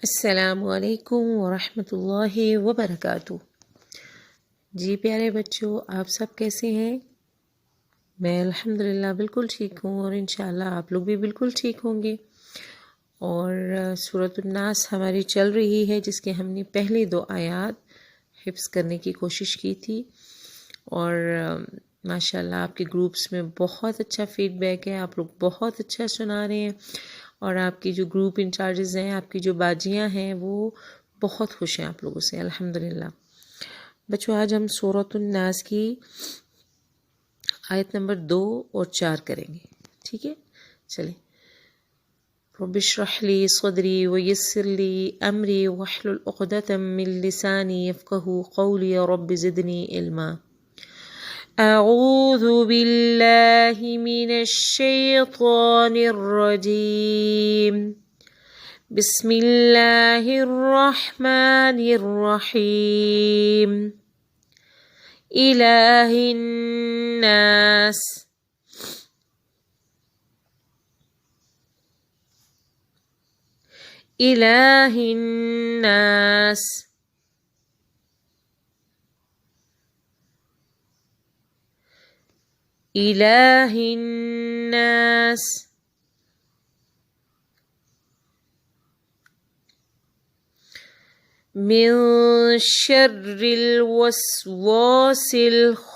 السلام علیکم ورحمة اللہ وبرکاتہ۔ جی پیارے بچوں، آپ سب کیسے ہیں؟ میں الحمدللہ بالکل ٹھیک ہوں، اور انشاءاللہ آپ لوگ بھی بالکل ٹھیک ہوں گے۔ اور سورۃ الناس ہماری چل رہی ہے، جس کے ہم نے پہلے 2 آیات حفظ کرنے کی کوشش کی تھی، اور ماشاءاللہ آپ کے گروپس میں بہت اچھا فیڈ بیک ہے، آپ لوگ بہت اچھا سنا رہے ہیں، اور آپ کی جو گروپ انچارجز ہیں، آپ کی جو باجیاں ہیں، وہ بہت خوش ہیں آپ لوگوں سے الحمدللہ۔ بچوں، آج ہم سورۃ الناس کی آیت نمبر 2 اور 4 کریں گے، ٹھیک ہے؟ چلیں۔ رب اشرح لی صدری ویسر لی امری واحلل عقدۃ من لسانی یفقہوا قولی رب زدنی علما۔ اعوذ باللہ من الشیطان الرجیم، بسم اللہ الرحمن الرحیم۔ الہ الناس، الہ الناس، الہ الناس، من شر الوسواس الخناس،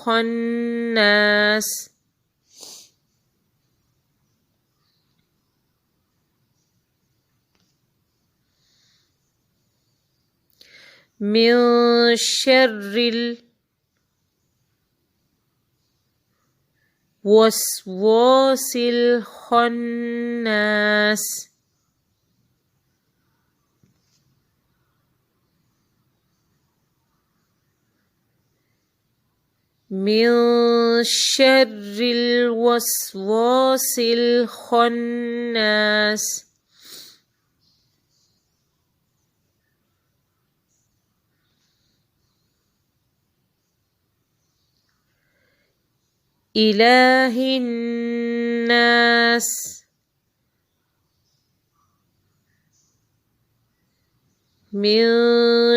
من شر الوسواس الخناس، من شر الوسواس الخناس۔ الہ الناس، من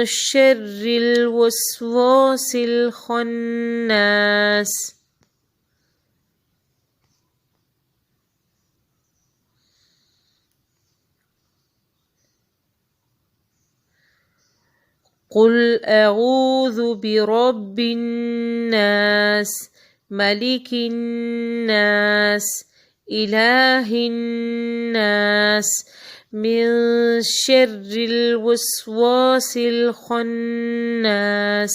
شر الوسواس الخناس۔ قل اعوذ برب الناس، ملک الناس، الہ الناس، من شر الوسواس الخناس۔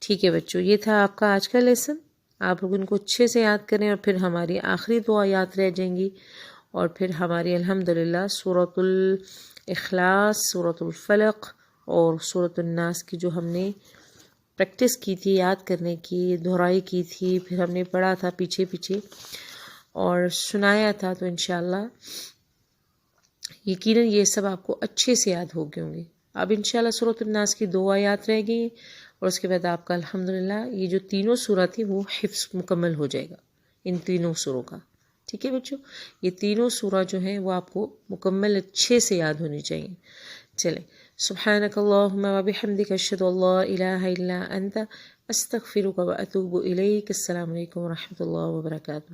ٹھیک ہے بچوں، یہ تھا آپ کا آج کا لیسن۔ آپ لوگ ان کو اچھے سے یاد کریں، اور پھر ہماری آخری 2 آیات رہ جائیں گی، اور پھر ہماری الحمدللہ سورۃ الاخلاص، سورۃ الفلق اور سورۃ الناس کی جو ہم نے پریکٹس کی تھی، یاد کرنے کی، دہرائی کی تھی، پھر ہم نے پڑھا تھا پیچھے پیچھے اور سنایا تھا، تو انشاءاللہ یقیناً یہ سب آپ کو اچھے سے یاد ہو گئے ہوں گے۔ اب انشاءاللہ سورۃ الناس کی 2 آیات رہ گئی، اور اس کے بعد آپ کا الحمدللہ یہ جو 3 سورہ تھی وہ حفظ مکمل ہو جائے گا ان 3 سوروں کا، ٹھیک ہے بچوں؟ یہ 3 سورہ جو ہیں وہ آپ کو مکمل اچھے سے یاد ہونی چاہیے۔ چلیں، سبحانک اللہم وبحمدک، اشہد ان لا الہ الا انت، استغفرک واتوب الیک۔ السلام علیکم ورحمۃ اللہ وبرکاتہ۔